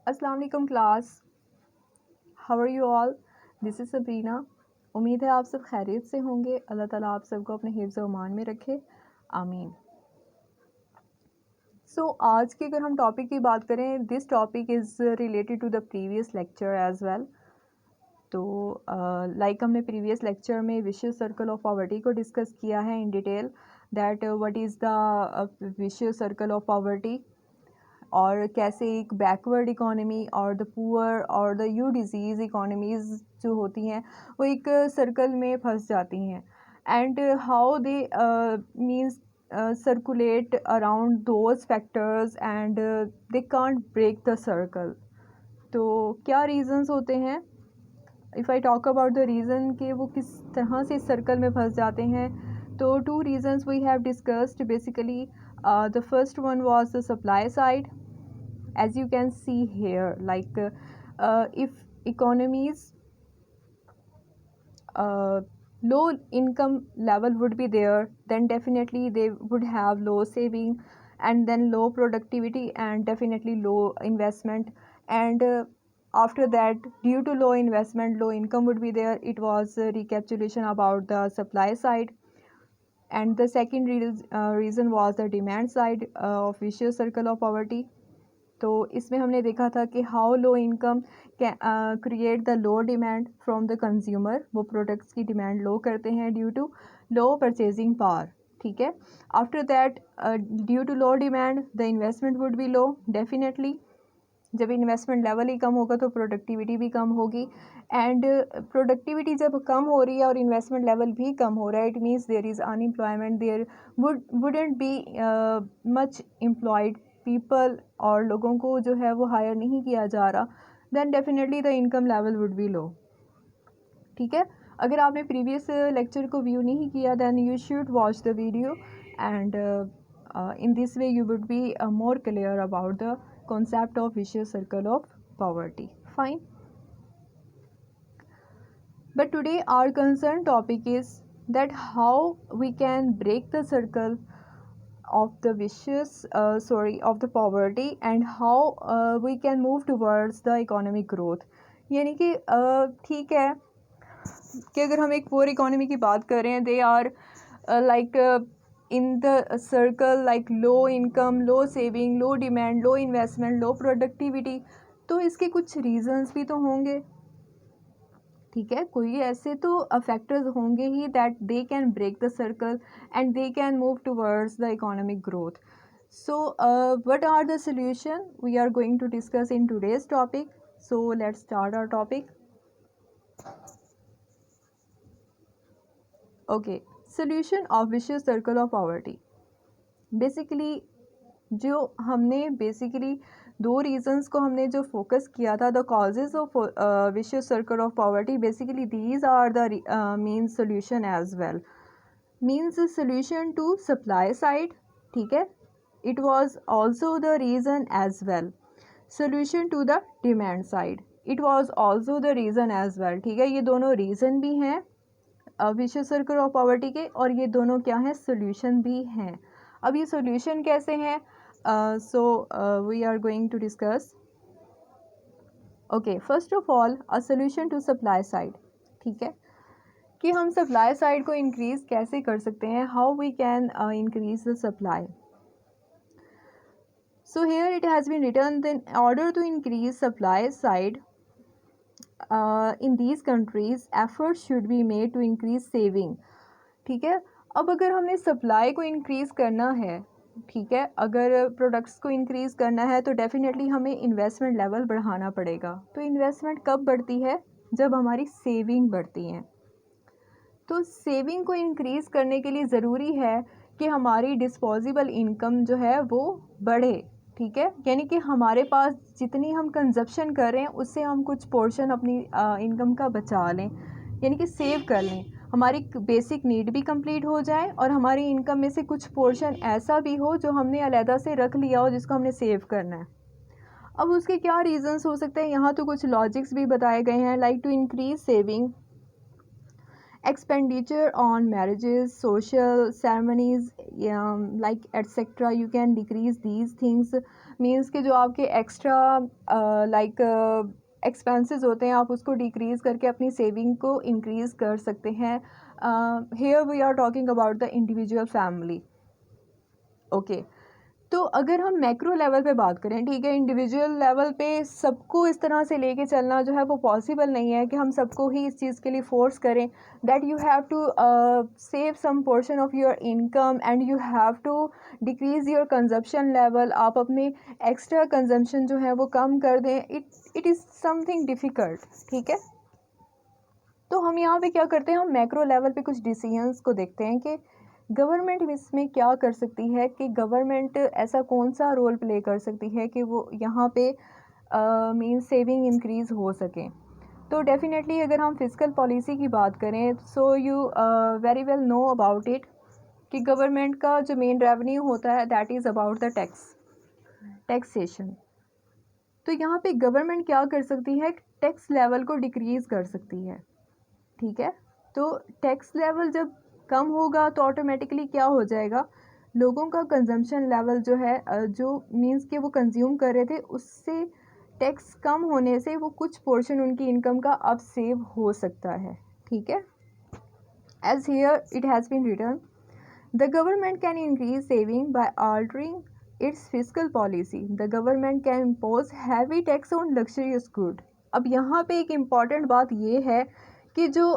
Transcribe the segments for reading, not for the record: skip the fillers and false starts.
अस्सलाम वालेकुम class, how are you all. This is Sabrina. उम्मीद है आप सब खैरियत से होंगे। अल्लाह ताला आप सबको अपने हिफ्ज़ व अमान में रखे, आमीन। आज के अगर हम टॉपिक की बात करें, this topic is related to the previous lecture as well. तो हमने प्रीवियस लेक्चर में विशियस सर्कल ऑफ पॉवर्टी को डिस्कस किया है in detail, that what is the vicious circle of poverty, और कैसे एक बैकवर्ड इकोनॉमी और द पुअर और द यू डिजीज़ इकोनॉमीज़ जो होती हैं वो एक सर्कल में फंस जाती हैं, and how they means circulate around those factors and they can't break the circle। तो क्या रीज़न्स होते हैं? If I talk about the reason कि वो किस तरह से सर्कल में फंस जाते हैं, तो two reasons we have discussed basically. The first one was the supply side, as you can see here, if economies low income level would be there, then definitely they would have low saving, and then low productivity, and definitely low investment, and after that, due to low investment, low income would be there. It was a recapitulation about the supply side, and the second reason was the demand side of vicious circle of poverty। तो इसमें हमने देखा था कि how low income create the low demand from the consumer. वो products की demand low करते हैं due to low purchasing power. ठीक है। After that, due to low demand the investment would be low definitely. जब इन्वेस्टमेंट लेवल ही कम होगा तो प्रोडक्टिविटी भी कम होगी, एंड प्रोडक्टिविटी जब कम हो रही है और इन्वेस्टमेंट लेवल भी कम हो रहा है, it means there is unemployment, there wouldn't be much employed people, और लोगों को जो है वो हायर नहीं किया जा रहा, then definitely the income level would be low. ठीक है। अगर आपने प्रीवियस लेक्चर को व्यू नहीं किया, then you should watch the video, and in this way you would be more clear about the concept of vicious circle of poverty. Fine. But today our concern topic is that how we can break the circle of the of the poverty, and how we can move towards the economic growth। यानी कि ठीक है कि अगर हम एक poor economy की बात करें, they are like in the circle, like low income, low saving, low demand, low investment, low productivity, तो इसके कुछ रीजंस भी तो होंगे। ठीक है, कोई ऐसे तो फैक्टर्स होंगे ही that they can break the circle and they can move towards the economic growth. So what are the solution we are going to discuss in today's topic. So let's start our topic. Okay, solution of vicious circle of poverty. Basically जो हमने दो reasons को हमने जो focus किया था, the causes of vicious circle of poverty, basically these are the means solution as well. Means solution to supply side, ठीक है, it was also the reason as well. Solution to the demand side, it was also the reason as well. ठीक है, ये दोनों reason भी हैं vicious circle of poverty के, और ये दोनों क्या हैं, सोल्यूशन भी हैं। अब ये सोल्यूशन कैसे हैं, so we are going to discuss. Okay, first of all a solution to supply side. ठीक है, कि हम सप्लाई साइड को इंक्रीज़ कैसे कर सकते हैं, how we can increase the supply. So here it has been written, in order to increase supply side in these countries effort should be made to increase saving. ठीक है, अब अगर हमने सप्लाई को इंक्रीज़ करना है, ठीक है, अगर प्रोडक्ट्स को इंक्रीज़ करना है तो डेफिनेटली हमें इन्वेस्टमेंट लेवल बढ़ाना पड़ेगा। तो इन्वेस्टमेंट कब बढ़ती है, जब हमारी सेविंग बढ़ती हैं। तो सेविंग को इंक्रीज़ करने के लिए ज़रूरी है कि हमारी डिस्पोजेबल इनकम जो है वो बढ़े। ठीक है, यानी कि हमारे पास जितनी हम कंजप्शन कर रहे हैं उससे हम कुछ पोर्शन अपनी इनकम का बचा लें, यानी कि सेव कर लें। हमारी बेसिक नीड भी कंप्लीट हो जाए और हमारी इनकम में से कुछ पोर्शन ऐसा भी हो जो हमने अलहदा से रख लिया हो, जिसको हमने सेव करना है। अब उसके क्या रीज़न्स हो सकते हैं, यहाँ तो कुछ लॉजिक्स भी बताए गए हैं, like to increase saving, expenditure on marriages, social ceremonies, like etc. You can decrease these things means कि जो आपके एक्स्ट्रा लाइक एक्सपेंसेस होते हैं आप उसको डिक्रीज़ करके अपनी सेविंग को इंक्रीज़ कर सकते हैं. Here we are talking about the individual family. Okay, तो अगर हम मैक्रो लेवल पे बात करें, ठीक है, इंडिविजुअल लेवल पे सबको इस तरह से लेके चलना जो है वो पॉसिबल नहीं है कि हम सबको ही इस चीज़ के लिए फोर्स करें that you have to save some portion of your income and you have to decrease your consumption level. आप अपने एक्स्ट्रा कंजम्पशन जो है वो कम कर दें. It is something difficult. ठीक है, तो हम यहाँ पे क्या करते हैं, हम मैक्रो लेवल पे कुछ डिसीजंस को देखते हैं कि गवर्नमेंट इसमें क्या कर सकती है, कि गवर्नमेंट ऐसा कौन सा रोल प्ले कर सकती है कि वो यहाँ पे मीन सेविंग इंक्रीज़ हो सके. तो डेफिनेटली अगर हम फिजिकल पॉलिसी की बात करें, so you very well know about it कि गवर्नमेंट का जो मेन रेवेन्यू होता है that is about the taxation. तो यहाँ पे गवर्नमेंट क्या कर सकती है, टैक्स लेवल को डिक्रीज़ कर सकती है. ठीक है, तो टैक्स लेवल जब कम होगा तो ऑटोमेटिकली क्या हो जाएगा, लोगों का कंजम्पशन लेवल जो है जो मींस कि वो कंज्यूम कर रहे थे उससे टैक्स कम होने से वो कुछ पोर्शन उनकी इनकम का अब सेव हो सकता है. ठीक है, as here it has been written the government can increase saving by altering its fiscal policy. The government can impose heavy tax on luxurious good. अब यहाँ पे एक इम्पॉर्टेंट बात ये है कि जो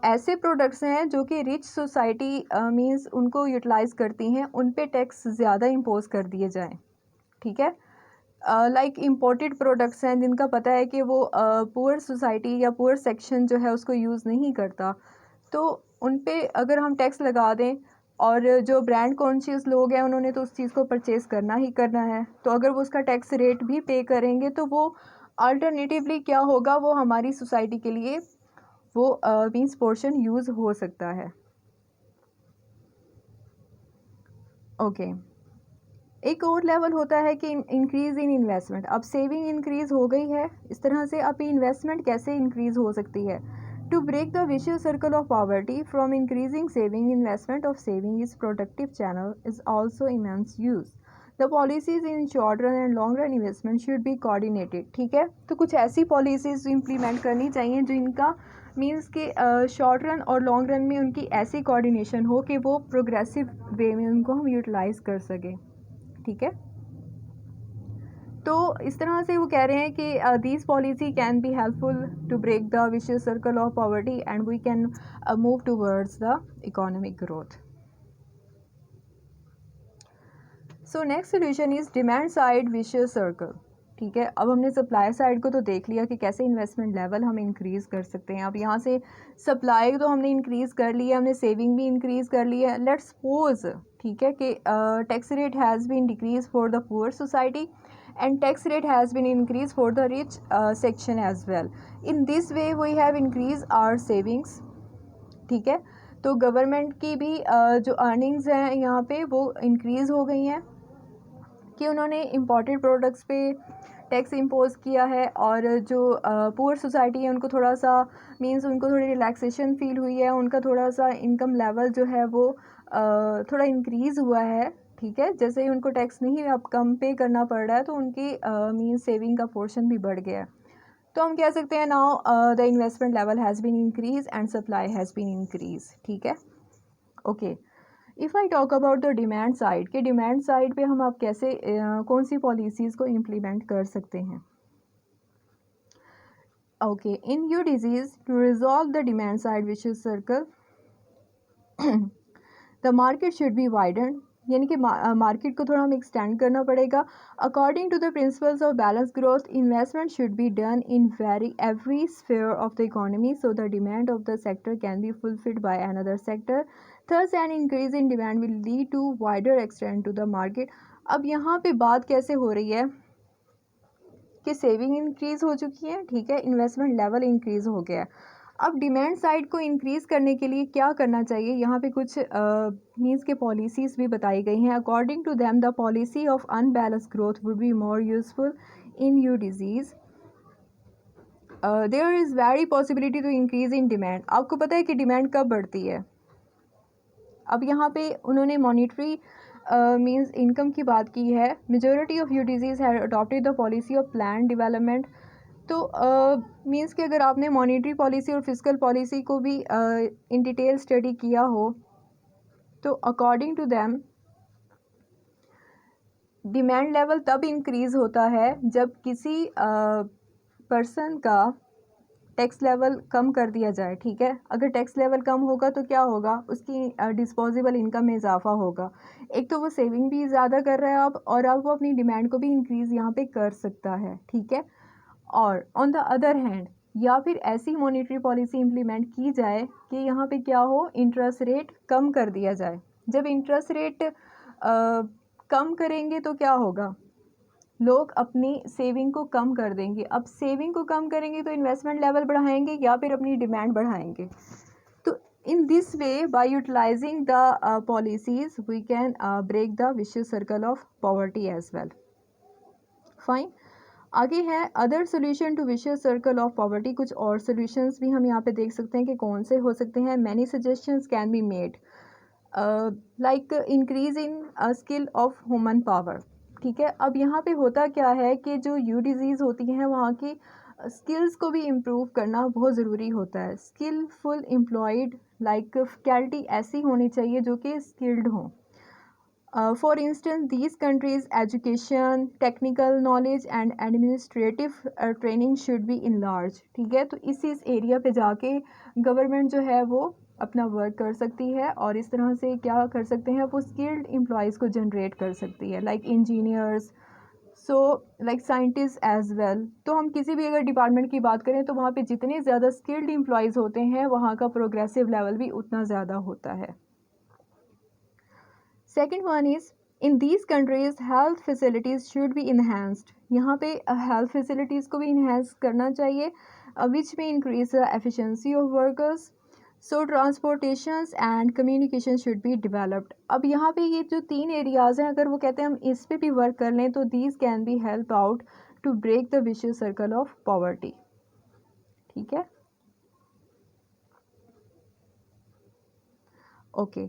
ऐसे प्रोडक्ट्स हैं जो कि रिच सोसाइटी मींस उनको यूटिलाइज़ करती हैं उन पे टैक्स ज़्यादा इम्पोज कर दिए जाएं. ठीक है, लाइक इम्पोर्टेड प्रोडक्ट्स हैं जिनका पता है कि वो पुअर सोसाइटी या पुअर सेक्शन जो है उसको यूज़ नहीं करता, तो उन पे अगर हम टैक्स लगा दें और जो ब्रांड कॉन्शियस लोग हैं उन्होंने तो उस चीज़ को परचेज़ करना ही करना है, तो अगर वो उसका टैक्स रेट भी पे करेंगे तो वो अल्टरनेटिवली क्या होगा, वो हमारी सोसाइटी के लिए वो मीन्स पोर्शन यूज़ हो सकता है. ओके, एक और लेवल होता है कि इंक्रीज़ इन इन्वेस्टमेंट. अब सेविंग इंक्रीज़ हो गई है इस तरह से, अब इन्वेस्टमेंट कैसे इंक्रीज़ हो सकती है. To break the vicious circle of poverty from increasing saving, investment of saving is productive channel is also immense use. The policies in short run and long run investment should be coordinated. ठीक है, तो कुछ ऐसी policies implement करनी चाहिए जो इनका means के शॉर्ट रन और लॉन्ग रन में उनकी ऐसी कोऑर्डिनेशन हो कि वो प्रोग्रेसिव वे में उनको हम यूटिलाइज़ कर सकें. ठीक है, तो इस तरह से वो कह रहे हैं कि this policy can be helpful to break the vicious circle of poverty and we can move towards the economic growth. So next solution is demand side vicious circle. ठीक है, अब हमने सप्लाई साइड को तो देख लिया कि कैसे इन्वेस्टमेंट लेवल हम इंक्रीज़ कर सकते हैं. अब यहाँ से सप्लाई तो हमने इंक्रीज़ कर ली है, हमने सेविंग भी इंक्रीज़ कर ली है. लेट्स सपोज, ठीक है, कि tax rate has been decrease for the poor society and tax rate has been increased for the rich section as well. In this way we have increased our savings. ठीक है, तो government की भी जो earnings हैं यहाँ पे वो इंक्रीज़ हो गई हैं कि उन्होंने इम्पोर्टेड प्रोडक्ट्स पे टैक्स इम्पोज किया है और जो पुअर सोसाइटी है उनको थोड़ा सा मींस उनको थोड़ी रिलैक्सेशन फील हुई है, उनका थोड़ा सा इनकम लेवल जो है वो थोड़ा इंक्रीज़ हुआ है. ठीक है, जैसे ही उनको टैक्स नहीं अब कम पे करना पड़ रहा है तो उनकी मींस सेविंग का पोर्शन भी बढ़ गया है. तो हम कह सकते हैं now the investment level has been increase and supply has been increase. ठीक है, okay. If I talk about the demand side, के डिमांड साइड पे हम आप कैसे कौन सी पॉलिसीज़ को इम्प्लीमेंट कर सकते हैं. ओके, इन योर डिजीज़ to resolve the demand side vicious circle the market should be widen, यानी कि मार्केट को थोड़ा हमें एक्सटेंड करना पड़ेगा. According to the principles of balance growth, investment should be done in every sphere of the economy so the demand of the sector can be fulfilled by another sector. Thus an increase in demand will lead to wider extent to the market. अब यहाँ पे बात कैसे हो रही है कि saving increase हो चुकी है, ठीक है, इन्वेस्टमेंट लेवल इंक्रीज़ हो गया है. अब डिमांड साइड को इंक्रीज़ करने के लिए क्या करना चाहिए, यहाँ पे कुछ मीन्स के पॉलिसीज़ भी बताई गई हैं. According to them the policy of unbalance growth would be more useful in UDCs. There is very possibility to increase in demand. आपको पता है कि डिमांड कब बढ़ती है. अब यहाँ पे उन्होंने मॉनिटरी मीन्स इनकम की बात की है, majority of UDCs had adopted the policy of plan development. तो मीन्स कि अगर आपने मॉनेटरी पॉलिसी और फिजिकल पॉलिसी को भी इन डिटेल स्टडी किया हो, तो according to them demand level तब इंक्रीज़ होता है जब किसी पर्सन का टैक्स लेवल कम कर दिया जाए। ठीक है, अगर टैक्स लेवल कम होगा तो क्या होगा, उसकी डिस्पोजेबल इनकम में इजाफा होगा। एक तो वो सेविंग भी ज़्यादा कर रहा है अब, और अब वो अपनी डिमांड को भी इंक्रीज़ यहाँ पे कर सकता है। ठीक है, और ऑन द अदर हैंड या फिर ऐसी मॉनेटरी पॉलिसी इम्प्लीमेंट की जाए कि यहाँ पे क्या हो, इंटरेस्ट रेट कम कर दिया जाए। जब इंटरेस्ट रेट कम करेंगे तो क्या होगा, लोग अपनी सेविंग को कम कर देंगे। अब सेविंग को कम करेंगे तो इन्वेस्टमेंट लेवल बढ़ाएंगे या फिर अपनी डिमांड बढ़ाएंगे। तो in this way, by utilizing the policies, we can break the vicious circle of poverty as well. Fine, आगे है other solution to vicious circle of poverty. कुछ और सोल्यूशंस भी हम यहाँ पे देख सकते हैं कि कौन से हो सकते हैं। Many suggestions can be made, like increase in skill of human power. ठीक है, अब यहाँ पे होता क्या है कि जो यू डिज़ीज़ होती हैं वहाँ की स्किल्स को भी इम्प्रूव करना बहुत ज़रूरी होता है। स्किलफुल एम्प्लॉयड, लाइक फैकल्टी ऐसी होनी चाहिए जो कि स्किल्ड हों। For instance these countries education, technical knowledge and administrative training should be in large. ठीक है, तो इस एरिया पे जाके गवर्नमेंट जो है वो अपना वर्क कर सकती है, और इस तरह से क्या कर सकते हैं, वो स्किल्ड एम्प्लॉयज़ को जनरेट कर सकती है, like engineers, so like scientist as well. तो हम किसी भी अगर डिपार्टमेंट की बात करें तो वहाँ पे जितने ज़्यादा स्किल्ड एम्प्लॉयज़ होते हैं वहाँ का प्रोग्रेसिव लेवल भी उतना ज़्यादा होता है। Second one is, in these countries health facilities should be enhanced. यहाँ पे हेल्थ फैसिलिटीज़ को भी इन्हेंस करना चाहिए, विच में increase the efficiency of workers. So transportations and communication should be developed. अब यहाँ पे ये जो 3 एरियाज़ हैं, अगर वो कहते हैं हम इस पे भी वर्क कर लें तो these can be help out to break the vicious circle of poverty. ठीक है, ओके।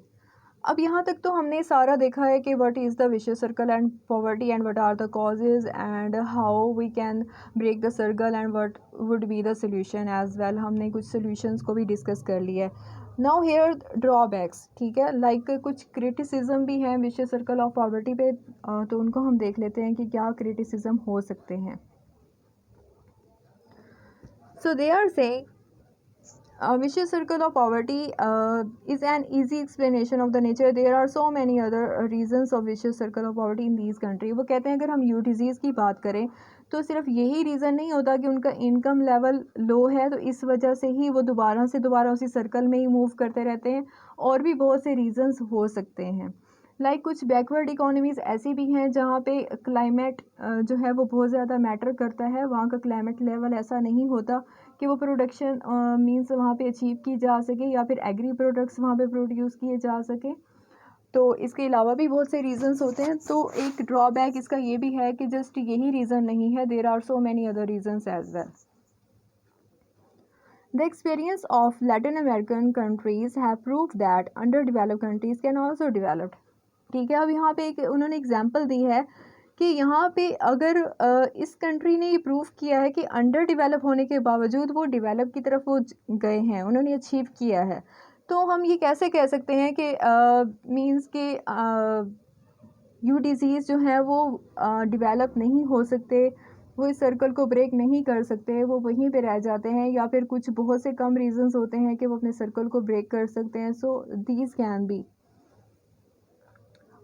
अब यहाँ तक तो हमने सारा देखा है कि what is the vicious circle and poverty and what are the causes and how we can break the circle and what would be the solution as well. हमने कुछ सोल्यूशंस को भी डिस्कस कर लिया है। Now here drawbacks. ठीक है, like कुछ क्रिटिसिज्म भी हैं विशियस सर्कल ऑफ पॉवर्टी पे, तो उनको हम देख लेते हैं कि क्या क्रिटिसिज्म हो सकते हैं। So they are saying vicious circle of poverty is an easy explanation of the nature. There are so many other reasons of vicious circle of poverty in these country. वो कहते हैं अगर हम यू डिज़ीज़ की बात करें तो सिर्फ यही रीज़न नहीं होता कि उनका इनकम लेवल लो है तो इस वजह से ही वो दोबारा से दोबारा उसी सर्कल में ही मूव करते रहते हैं, और भी बहुत से रीज़न्स हो सकते हैं। लाइक कुछ बैकवर्ड इकोनॉमीज़ ऐसी भी हैं जहाँ पे क्लाइमेट जो है वो बहुत ज़्यादा मैटर करता है। वहाँ का क्लाइमेट लेवल ऐसा नहीं होता कि वो प्रोडक्शन मीन्स वहाँ पे अचीव की जा सके या फिर एग्री प्रोडक्ट्स वहाँ पे प्रोड्यूस किए जा सके। तो इसके अलावा भी बहुत से रीज़न्स होते हैं। तो एक ड्रॉबैक इसका ये भी है कि जस्ट यही रीज़न नहीं है, there are so many other reasons as well. The experience of Latin American countries have proved that underdeveloped countries can also develop. ठीक है, अब यहाँ पे एक उन्होंने एग्जांपल दी है कि यहाँ पे अगर इस कंट्री ने ये प्रूव किया है कि अंडर डेवलप होने के बावजूद वो डेवलप की तरफ वो गए हैं, उन्होंने अचीव किया है। तो हम ये कैसे कह सकते हैं कि मींस के यू डिज़ीज़ जो है वो डेवलप नहीं हो सकते, वो इस सर्कल को ब्रेक नहीं कर सकते, वो वहीं पे रह जाते हैं, या फिर कुछ बहुत से कम रीजंस होते हैं कि वो अपने सर्कल को ब्रेक कर सकते हैं। So these can B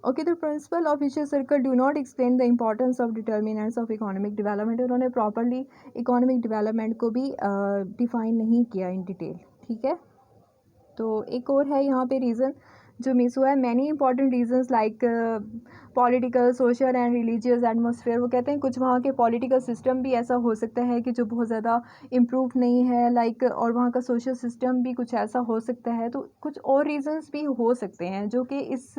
okay. The principle of vicious circle do not explain the importance of determinants of economic development. उन्होंने प्रॉपरली इकोनॉमिक डेवलपमेंट को भी डिफाइन नहीं किया इन डिटेल। ठीक है, तो एक और है यहाँ पे रीज़न जो मिस हुआ है, many important reasons like political, social and religious atmosphere. वो कहते हैं कुछ वहाँ के पॉलिटिकल सिस्टम भी ऐसा हो सकता है कि जो बहुत ज़्यादा इम्प्रूव नहीं है, लाइक और वहाँ का सोशल सिस्टम भी कुछ ऐसा हो सकता है। तो कुछ और रीजंस भी हो सकते हैं जो कि इस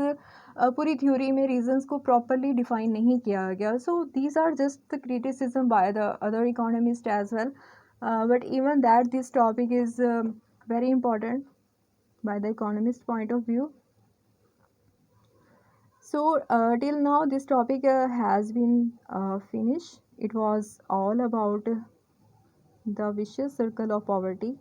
पूरी थ्योरी में रीजंस को प्रॉपरली डिफाइन नहीं किया गया। So these are just the criticism by the other economist as well, but even that this topic is very important by the economist point of view. So till now this topic has been finished. It was all about the vicious circle of poverty.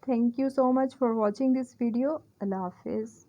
Thank you so much for watching this video. Allah Hafiz.